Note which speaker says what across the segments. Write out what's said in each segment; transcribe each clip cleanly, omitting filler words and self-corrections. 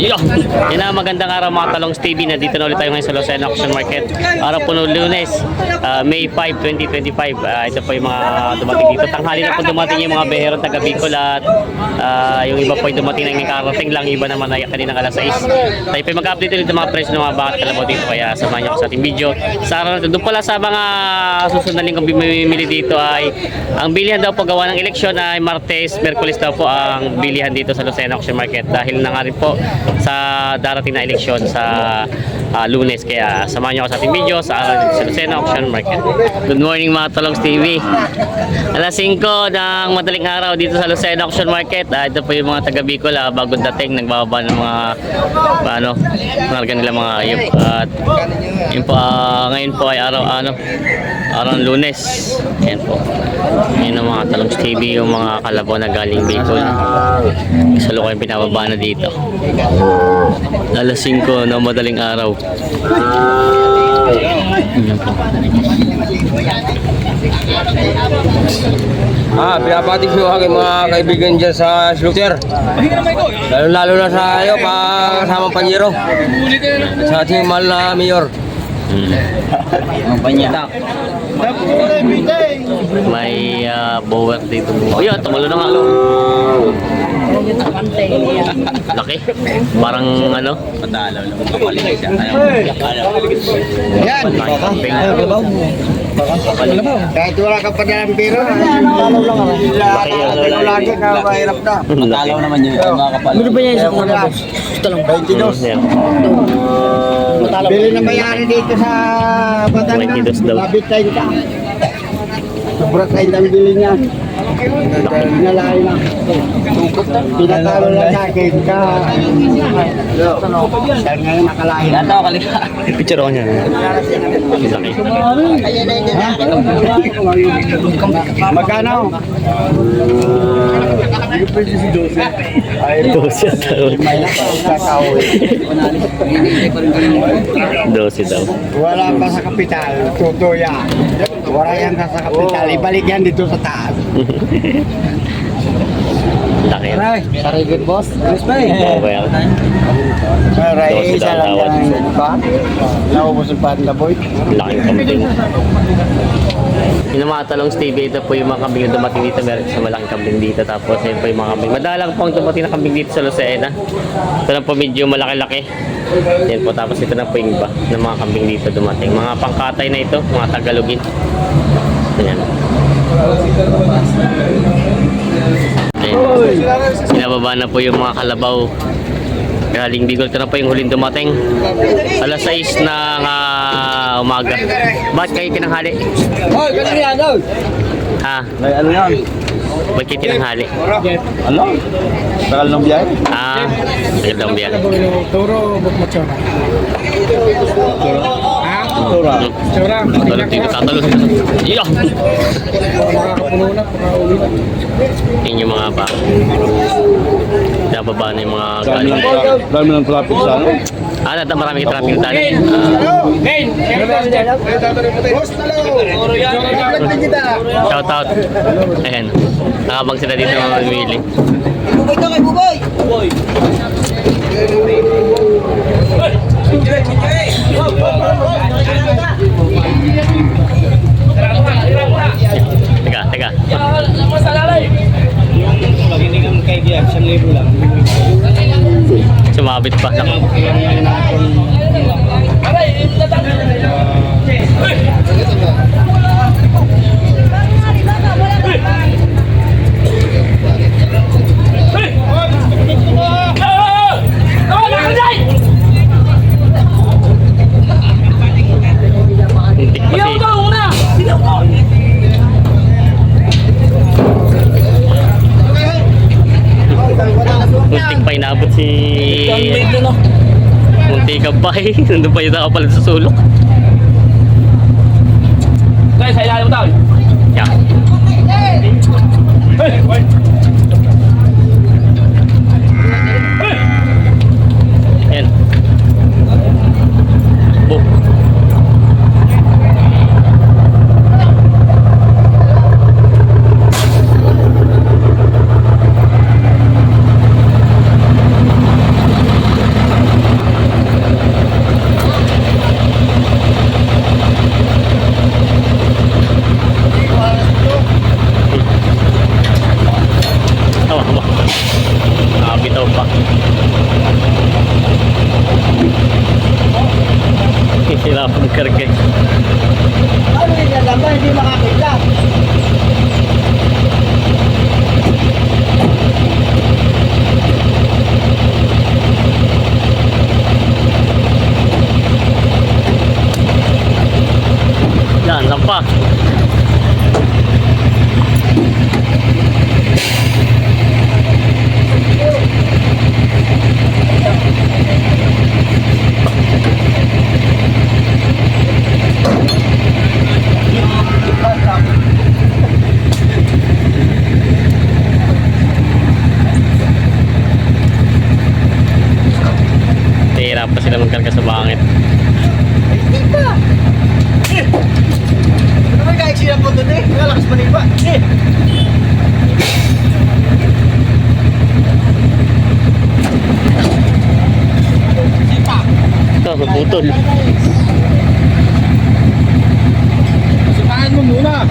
Speaker 1: Yo! Yan na, magandang araw mga Talongs TV. Nandito na ulit tayo ngayon sa Lucena Auction Market. Araw po ng Lunes, May 5, 2025. Ito po yung mga dumating dito. Tanghali na po dumating yung mga behero taga Bicol at yung iba po yung dumating na karating lang. Iba naman ay kaninang alas 6. Tayo po mag-update ulit ng mga presyo ng mga bakit kalabaw dito. Kaya samahan niyo ako sa ating video. Sa araw na ito, doon pala sa mga susunod na linggong bimili dito ay ang bilihan daw po gawa ng eleksyon ay Martes, Merkulis daw po ang bilihan dito sa Lucena Auction Market. Dahil na nga rin po sa darating na eleksyon sa Lunes. Kaya samahan niyo ako sa ating video sa Lucena Auction Market. Good morning mga Talongs TV. Alas 5 ng madaling araw dito sa Lucena Auction Market. Ito po yung mga taga Bicol bagong dating nagbababa ng mga nila mga ayop. At yun po, ngayon po ay araw ng Lunes. Ayan po. Ayan ang mga Talongs TV, yung mga kalabaw na galing Bicol. Kasalukuyan pinababa na dito. Alas 5 ng madaling araw. Ayan po.
Speaker 2: Pinapati ko aking mga kaibigan dyan sa Slaughter. Lalo na sa iyo, kasamang Panyero. Sa ating mahal na mayor.
Speaker 1: Ang panya. May bower dito. Oh yeah, tumalo na nga. Laki. Parang padalaw lang kapaligay siya.
Speaker 2: Yan. Kahit wala ka pa ng pera, lagi ka mahirap na.
Speaker 1: Padalaw naman yun.
Speaker 3: Ano ba yan sa mga boss? Ito lang.
Speaker 2: 22. Bili na mayari dito sa Batangas.
Speaker 1: 22 daw.
Speaker 2: Labit tayo ka. Sobrang tayo ang bili niya. Pinalain na. Pinatalo lang sa akin ka. Dahil ngayon nakalain.
Speaker 1: Ito, kalika. Picture ako niya. Laki.
Speaker 2: Magkano? Ay,
Speaker 1: 12 daw.
Speaker 2: wala pa sa kapital. Tutuya. Wala yan ka sa kapital. Ibalik yan dito sa taas.
Speaker 1: Laki.
Speaker 2: Very good, boss. Yes, ba?
Speaker 1: Well,
Speaker 2: Aray, isa lang
Speaker 1: tawad.
Speaker 2: yan. Ba? Naubos yung panda, boy.
Speaker 1: laking kambing. Yung mga Talongs TV, ito po yung mga kambing na dumating dito. Meron sa malaking kambing dito. Tapos yun po yung mga kambing. Madalang po ang dumating na kambing dito sa Lucena. Ito na po medyo malaki-laki. Yan po. Tapos ito na po yung iba ng mga kambing dito dumating. Mga pangkatay na ito. Mga Tagalogin. Ayan. Ayan. Sinababa na po yung mga kalabaw. Galing Bicol. Ito na po yung huling dumating. Alas 6 ng umaga. Ba't kayo tinanghali?
Speaker 2: Hoy, ganun yan, hoy!
Speaker 1: Ha?
Speaker 2: Ano yan?
Speaker 1: Ba't kayo tinanghali?
Speaker 2: Ano? Tagal ng biyahe?
Speaker 1: Magandang biyan.
Speaker 3: Turo, bukmatsura. Ha?
Speaker 2: Tura.
Speaker 3: Tsura.
Speaker 1: Talong dito, tatalon. Iyo!
Speaker 3: Makakapuno na, makauwi na.
Speaker 1: Yun yung mga ba. Nababa na yung mga galing.
Speaker 2: Dami ng traffic sa ano?
Speaker 1: Maraming traffic tayo. Shout out. Ayan. Nakabang sila dito mga mamili.
Speaker 2: Bubay to kay Bubay!
Speaker 1: Teka. Sumabit pa. Muntik pa muntik pa inabot si muntik ka pa nandun pa yung nakapalit sa sulok. Guys, sa ilalim mo tao. Yeah. Ayan. Boom. Hirap magkarga.
Speaker 4: Ano yung alam ba, hindi makakita.
Speaker 1: Yan, lampa. Nahihirap pa sila magkarga sa bangit.
Speaker 4: Ano may kaiksi na po doon eh? Nalakas pa pa.
Speaker 1: Ito, naputol.
Speaker 3: Sipahan mo muna.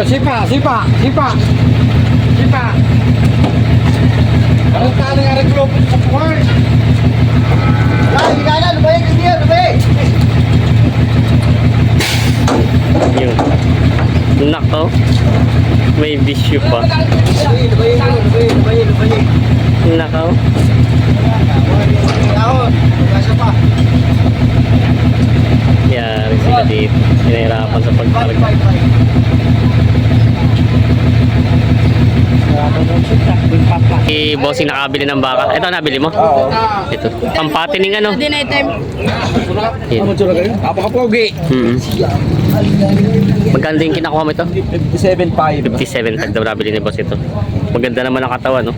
Speaker 3: Sipa. Ano tayo nga rin grupo sa buhay?
Speaker 4: Hindi ka na, lumayan ka niya, lumayan.
Speaker 1: Yun. Nako. May bisyo pa.
Speaker 4: Lumayan.
Speaker 1: Nako.
Speaker 4: Ako, kasa pa.
Speaker 1: Yari sila dito. Hinahirapan sa pagkarga. Bossing nakabili ng baka. Ito nabili mo? Oo. Ito. Pampatining ano?
Speaker 5: Din item.
Speaker 1: Yun.
Speaker 3: Apakapogi.
Speaker 1: Magkano din kinakuha mo ito?
Speaker 3: 57.5.
Speaker 1: 57 tag daw nabili ni boss ito. Maganda naman ang katawan, no?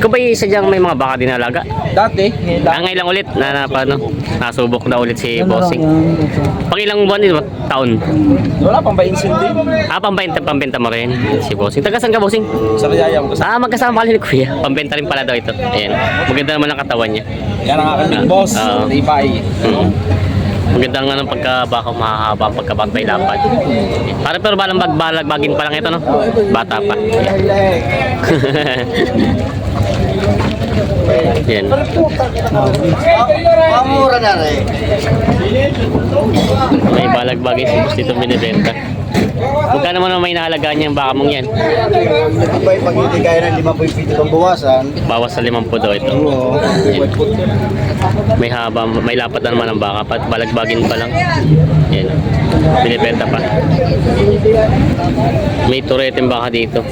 Speaker 1: Ikaw ba yung isa diyang may mga baka dinalaga?
Speaker 3: Dati.
Speaker 1: Ngayon lang ulit na paano? Nasubok na ulit si bossing. Pang ilang buwan din ba? Taon?
Speaker 3: Wala pang bainsin din.
Speaker 1: Pambenta mo rin si bossing. Taga saan ka bossing?
Speaker 3: Sa Rayayam ko.
Speaker 1: Magkasama pala ni Kuya. Pambenta rin pala daw ito. Ayan. Maganda naman ang katawan niya.
Speaker 3: Yan ang aking big boss.
Speaker 1: Oo.
Speaker 3: Ibay.
Speaker 1: Maganda nga ng pagkabaka mahahaba ang pagkabantay lapad. Para pero balang bagin pa lang ito, no? Bata pa. Yan.
Speaker 4: Pamura na rin.
Speaker 1: May balagbagin si boss dito binibenta. Magkano naman may nahalagaan niya ang baka mong yan?
Speaker 4: Ito ba yung pag hindi kaya ng 5 pang bawasan?
Speaker 1: Bawas sa 50 daw ito. Yan. May haba, may lapad na naman ang baka pa. Balagbagin pa lang. Yan. Binibenta pa. May turete baka dito.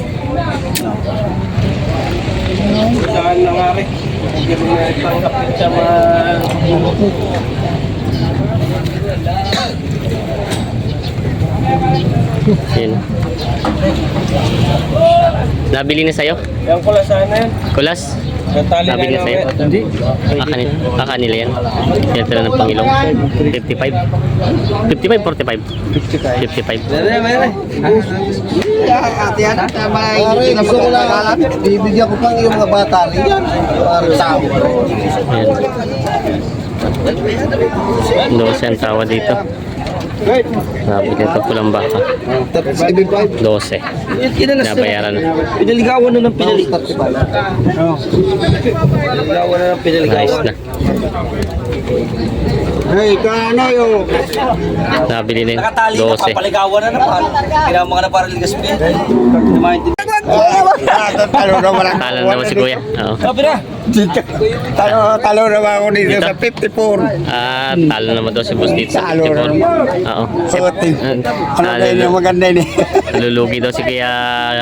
Speaker 3: Saan na nga rin? Hindi mo na itanggap yun sa mga...
Speaker 1: Yan. Nabili na sa'yo?
Speaker 3: Yung kula sana yan.
Speaker 1: Kulas?
Speaker 3: Natali
Speaker 1: Nabili na sa'yo?
Speaker 3: Hindi.
Speaker 1: Kanila yan. Yan sila ng Pangilong. 55? 55, 45? 55.
Speaker 4: Ate yan, may gusto ko lang. Bibigyan ko pang yung mga bata rin yan. Tao.
Speaker 1: Yan. 12 ang tawa dito. Sabi nito pulang baka. 12. Nabayaran na.
Speaker 3: Pinaligawan na ng pinaligawan. Pinaligawan na ng pinaligawan.
Speaker 1: Nice na.
Speaker 4: Hey, kanay oh.
Speaker 1: Nabili na yun.
Speaker 3: Nakatali na,
Speaker 1: 12.
Speaker 3: papaligawan na naman. Kailangan mga na para ligas mo yan.
Speaker 1: Talo naman si Kuya. Oo.
Speaker 3: Sabi na.
Speaker 4: Talo naman ako dito
Speaker 1: Dito?
Speaker 4: sa 54.
Speaker 1: Talo naman daw si boss dito sa
Speaker 4: Talo
Speaker 1: 54. Oo.
Speaker 4: Puti. Ano kayo yung maganda ni?
Speaker 1: Lulugi daw si Kuya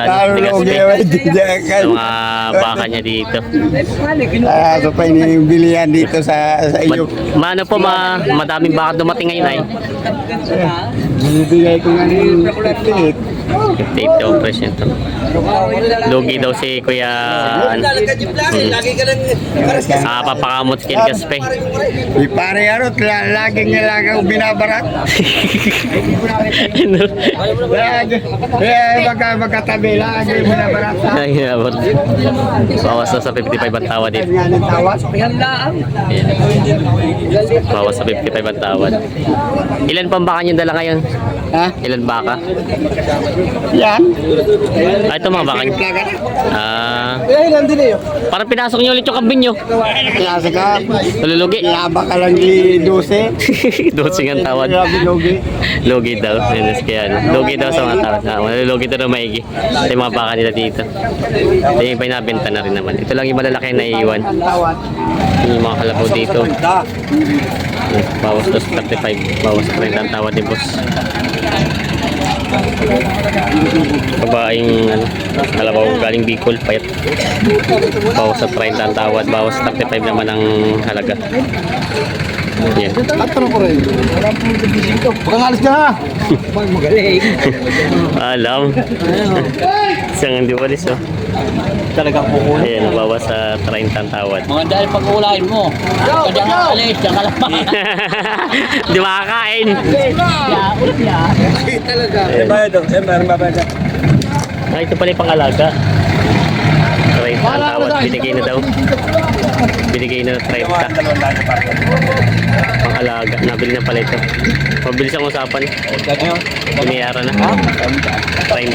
Speaker 4: Talo
Speaker 1: Tigaspe
Speaker 4: okay,
Speaker 1: sa mga baka niya dito.
Speaker 4: so pa yung bilihan dito sa iyo.
Speaker 1: Mano po, madaming baka dumating ngayon ay.
Speaker 4: Bibigay ko nga ng 58.
Speaker 1: 58 daw presyo ito. Lugi daw si Kuya
Speaker 3: Lagi ka lang.
Speaker 1: papakamot si Tigaspe.
Speaker 4: Di pare ano, lagi niya lang ako binabarat. Lagi. Magkatabi, lagi binabarat.
Speaker 1: Ay, abot. Bawas na sa 55 ang tawad dito.
Speaker 4: Nga ng tawas.
Speaker 1: Ayan. Bawas sa 55 ang tawad. Ilan pang baka nyo dala ngayon?
Speaker 4: Ha?
Speaker 1: Ilan baka?
Speaker 4: Yan.
Speaker 1: Ah, ito mga baka nyo. Ah,
Speaker 4: Eh, nandun eh.
Speaker 1: parang pinasok nyo ulit yung kambing nyo.
Speaker 4: Kaya ka,
Speaker 1: Malulugi.
Speaker 4: laba ka lang di 12.
Speaker 1: Dosing ang tawad.
Speaker 4: Grabe logi.
Speaker 1: Logi daw. Kaya ano. Logi daw sa mga tawad. Ah, malulugi daw na maigi. Ito yung mga baka nila dito. Ito yung iba nabenta na rin naman. Ito lang yung malalaki na naiiwan. Yung mga kalabaw dito. Bawas to 35. Bawas 30 ang tawad ni boss. Babaeng ano, kalabaw galing Bicol, payat. Bawas sa 30 ang tawad. Bawas 35 naman ang halaga. Yan.
Speaker 4: At tanong ko rin. Wala pong gising ko. Baka alis ka ha. Magaling.
Speaker 1: Alam. Isang hindi walis oh.
Speaker 3: Talagang kukunin.
Speaker 1: Ayan, bawas sa 30 ang tawad.
Speaker 3: Mga dahil pag-uulahin mo. Kaya nga alis, diyan ka lang pa.
Speaker 1: Hindi makakain.
Speaker 4: Talaga.
Speaker 3: Bayad daw, meron babayad.
Speaker 1: Ah, ito pala yung pangalaga. 30 ang tawad. Binigay na daw. Binigay na 30. Pangalaga. Nabili na pala ito. Mabilis ang usapan. Binayaran na. 30.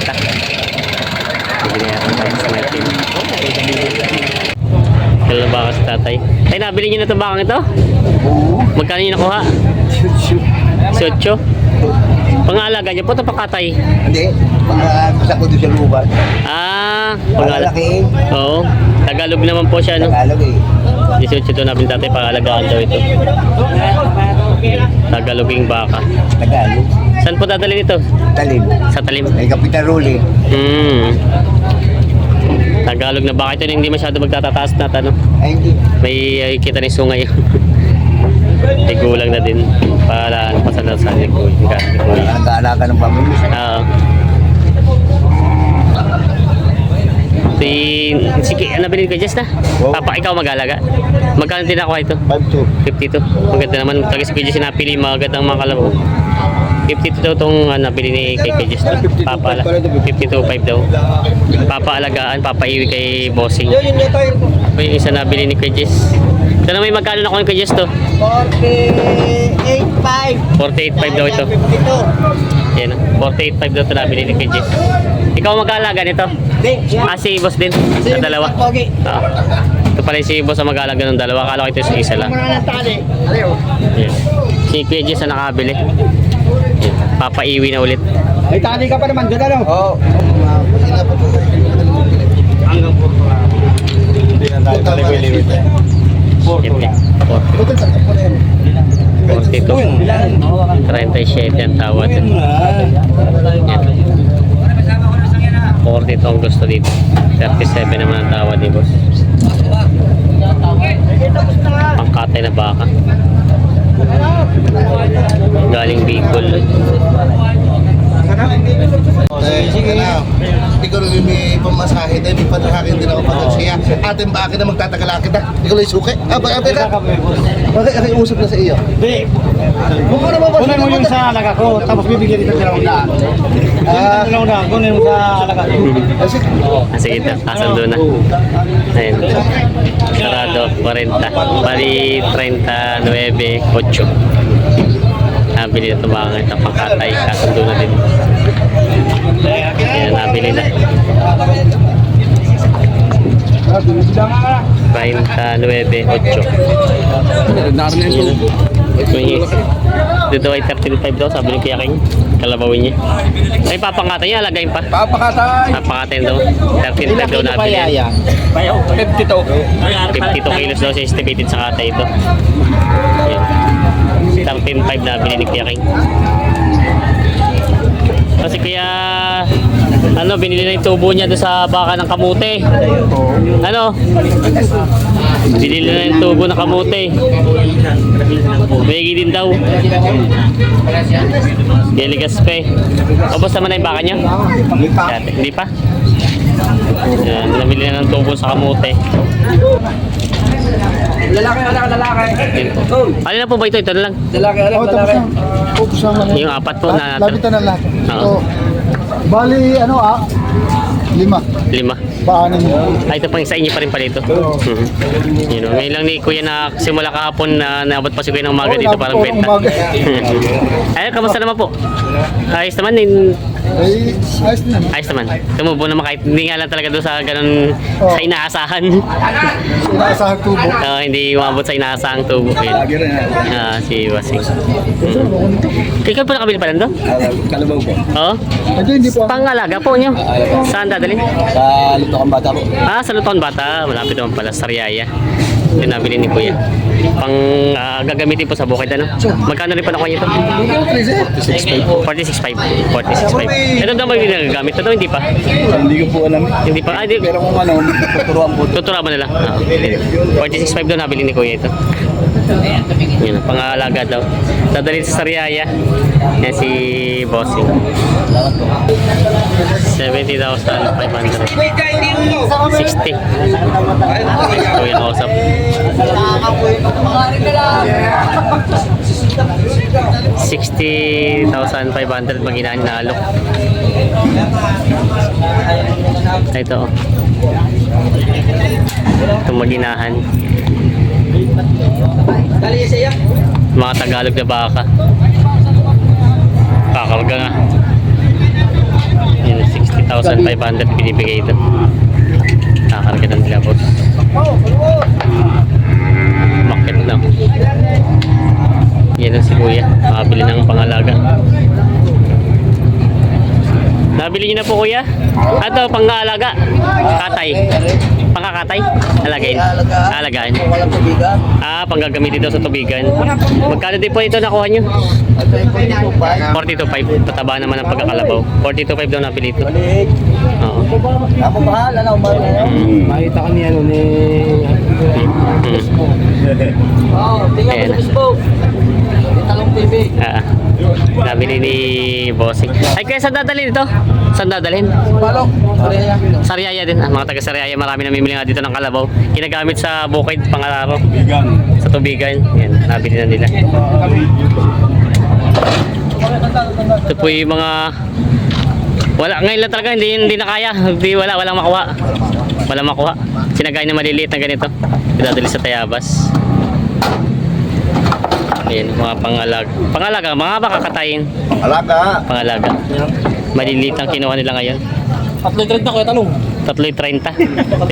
Speaker 1: Binayaran na sa my team. Kailan ba ka sa tatay? Ay, nabili niyo na ito bakang ito? Magkano niyo nakuha? Sotso? Pangalaga niyo po ito pakatay.
Speaker 4: Hindi. Baka ko doon sa luban.
Speaker 1: Ah, pangalaga.
Speaker 4: Malaki.
Speaker 1: Oo. Tagalog naman po siya, no?
Speaker 4: Tagalog eh.
Speaker 1: 18 ito namin tatay, pangalagaan daw ito. Tagaloging baka.
Speaker 4: Tagalog.
Speaker 1: Saan po dadalhin ito?
Speaker 4: Talim.
Speaker 1: Sa talim.
Speaker 4: May Kapitan Ruli.
Speaker 1: Tagalog na baka ito na hindi masyado magtatataas na tanong.
Speaker 4: Ay hindi.
Speaker 1: May kita ni sungay. May gulang na din. Para ano pa sa gulang.
Speaker 4: Nag-aalaga ng pamilya.
Speaker 1: Oo. Sige, ano bilhin ko, Jess na? Papa, ikaw mag-alaga. Magkano din ako ito?
Speaker 4: 5-2.
Speaker 1: 52. Maganda naman. Tagay si Jess napili magandang mga kalabaw. 52 daw itong nabili ni kay Jess na. Papa, 52.5 daw. Papaalagaan, papaiwi kay Bossing. Ito yung isa nabili ni kay Jess. Ito na may magkano na ko kay Jess to?
Speaker 4: 48.5.
Speaker 1: 48.5 daw ito.
Speaker 4: 52.
Speaker 1: Yan, 48.5 daw ito nabili ni kay Jess. Ikaw mag-aalaga nito? Ah, si Boss din. Sa dalawa. Ah. Ito pala si Boss ang mag-aalaga ng dalawa. Akala ko ito yung isa lang. Yes. Si Kuya Jess ang nakabili. Yan. Papaiwi na ulit.
Speaker 3: May tali ka pa naman doon, ano?
Speaker 4: Oo.
Speaker 3: Hanggang po. Hindi na tayo paliwi-liwi.
Speaker 1: Yan, yan. 42. 37 ang tawad. Yan. 40 ito ang gusto dito. 37 naman ang tawad ni Boss. Pangkatay na baka. Galing Bicol.
Speaker 4: Sige na. Hindi ko rin may pamasahe dahil may panahakin din ako pag siya. Atin ba akin na magtatagala kita? Hindi ko lang suki. Abay ka. Okay, usap na sa iyo.
Speaker 3: Hindi.
Speaker 4: Huwag mo na mabasa.
Speaker 3: Kunin mo yung sa alaga ko, tapos bibigyan dito ng 200. Kunin mo sa alaga ko.
Speaker 4: Sige.
Speaker 1: Ah, sige ito. Kasando na. Ayun. Sarado. 40. Bali 39. 8. Nabili na ito mga ito. Pangkatay. Kasando na din. Ayan. Nabili na. 39. 8. Dito ay 13.5 daw, sabi ni Kuya King. Kalabawin niya. Ay, papangatan niya, alagayin pa.
Speaker 3: Papakatay.
Speaker 1: Papangatan daw. 13.5 daw nabili. 52 kilos daw siya estimated sa kata ito. Ayan. 13.5 nabili ni Kuya King. Kasi kaya ano, binili na yung tubo niya doon sa baka ng kamute. Ano? Binili na yung tubo ng kamute. Bigi din daw. Geligas pa eh. Ubos naman na yung baka niya? Hindi pa? Yan, nabili na ng tubo sa kamute.
Speaker 3: Lalaki.
Speaker 1: Ano na po ba ito? Ito na lang.
Speaker 3: Lalaki.
Speaker 1: Yung apat po na natin.
Speaker 4: Labitan na lahat.
Speaker 1: Oo.
Speaker 4: Bali, 5.
Speaker 1: 5.
Speaker 4: Paanin mo.
Speaker 1: Ay, ito pang isa inyo pa rin pala ito. Yun, ngayon lang ni Kuya na simula kahapon na naabot pa si Kuya ng umaga dito parang benta. Ay, kamusta naman po? Ayos naman,
Speaker 3: Ay, ayos na.
Speaker 1: Ayos naman. Tumubo naman kahit hindi nga lang talaga doon sa ganun sa inaasahan.
Speaker 3: Inaasahan tubo.
Speaker 1: Hindi umabot sa inaasahang tubo. Yun. Si Wasing. Ikaw pa nakabili pa lang doon?
Speaker 2: Kalabaw po.
Speaker 1: Oo.
Speaker 3: Medyo hindi po.
Speaker 1: Pangalaga po niyo. Saan dadalhin?
Speaker 2: Sa Lutokan Bata po.
Speaker 1: Sa Luton Bata. Malapit naman pala sa Riyaya. Yung nabili ni Kuya. Pang gagamitin po sa bukid ano. Magkano rin pa nakuha niyo ito? 46.5. 46.5. Ito daw may ginagamit. Ito hindi pa.
Speaker 2: Hindi ko po alam.
Speaker 1: Hindi pa. Hindi.
Speaker 2: Pero kung ano, tuturuan po.
Speaker 1: Tutura ba nila? 46.5 daw nabili ni Kuya ito. Yun, pangalaga daw. Dadalhin sa Sariaya. Yan si Bossing. 70,500. 60. Kuya kausap. 60,500 maginaan na alok. Ito. Itong maginahan. Mga Tagalog na baka. Kakarga nga. Yun, 60,500 binibigay ito. Kakarga ng nila boss. Market na. Yan ang si Kuya. Makabili ng pangalaga. Nabili niyo na po Kuya? Ito, pang-aalaga. Katay. Pangkakatay? Alagain. Alagaan. Panggagamitin daw sa tubigan. Magkano din po ito nakuha nyo? 42.5. Tataba naman ang pagkakalabaw. 42.5 daw nabili ito. Oo.
Speaker 2: Ako bahala na umaro. Makita ka niya ano ni...
Speaker 1: Ayan na.
Speaker 2: Talong TV.
Speaker 1: Nabili ni Bossing. Ay, kaya saan dadalhin ito? Saan dadalhin?
Speaker 2: Palok.
Speaker 1: Sariaya din. Mga taga Sariaya, marami namimili nga dito ng kalabaw. Ginagamit sa bukid, pangalaro. Sa tubigan. Yan, nabili na nila. Ito po yung mga... Wala, ngayon lang talaga, hindi na kaya. Walang makuha. Walang makuha. Sinagay na maliliit na ganito. Idadali sa Tayabas. Ayan, mga pangalaga, mga baka katayin.
Speaker 4: Alaga.
Speaker 1: Pangalaga. Maliliit ang kinuha nila ngayon.
Speaker 2: 3.30 ko tanong.
Speaker 1: 3.30.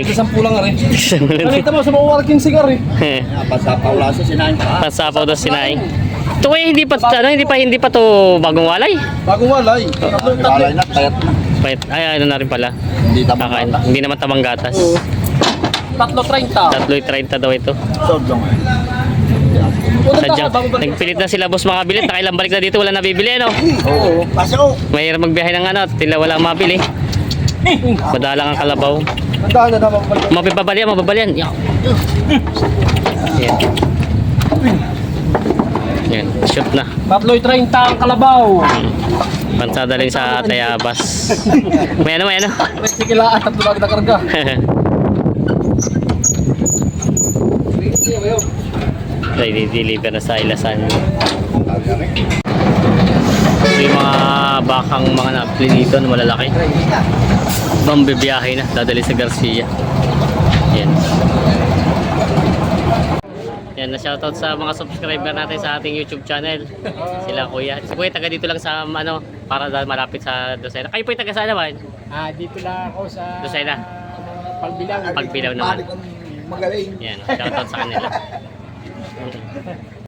Speaker 2: Isang pulang nga rin. Nakita mo sa mga working cigar eh.
Speaker 4: Pasapaw laso sinain pa.
Speaker 1: Pasapaw daw sinaing. Ito kaya hindi pa to bagong walay.
Speaker 2: Bagong walay.
Speaker 4: Alay na, kayat na.
Speaker 1: Pait, ano na rin pala.
Speaker 4: Hindi tamang
Speaker 1: Kakain. Hindi naman tamang gatas.
Speaker 2: 3.30.
Speaker 1: 3.30 daw ito.
Speaker 4: Sobrang.
Speaker 1: Sadyang, nagpilit na sila boss makabili. Nakailang balik na dito, wala nabibili ano.
Speaker 4: Oo. Pasok.
Speaker 1: Mahirap magbiyahe ng ano, tila wala mabili. Madalang ang kalabaw.
Speaker 3: Nandahan na naman pala.
Speaker 1: Mababalian. Yan. Yan, shoot na.
Speaker 2: 3.30 ang kalabaw.
Speaker 1: Pansada rin sa Tayabas. May ano.
Speaker 2: May sikilaan at tulad na karga.
Speaker 1: I-deliver na sa Ilasan. Ito yung mga bakang mga napli dito na malalaki. Bang bibiyahe na, dadali sa Garcia. Yan. Yan, na-shoutout sa mga subscriber natin sa ating YouTube channel. Sila Kuya. Si Kuya taga dito lang sa para malapit sa Lucena. Kayo po yung taga saan naman?
Speaker 3: Dito lang ako sa
Speaker 1: Lucena.
Speaker 3: Pagbilang.
Speaker 1: Pagbilaw naman.
Speaker 4: Magaling.
Speaker 1: Yan, shoutout sa kanila.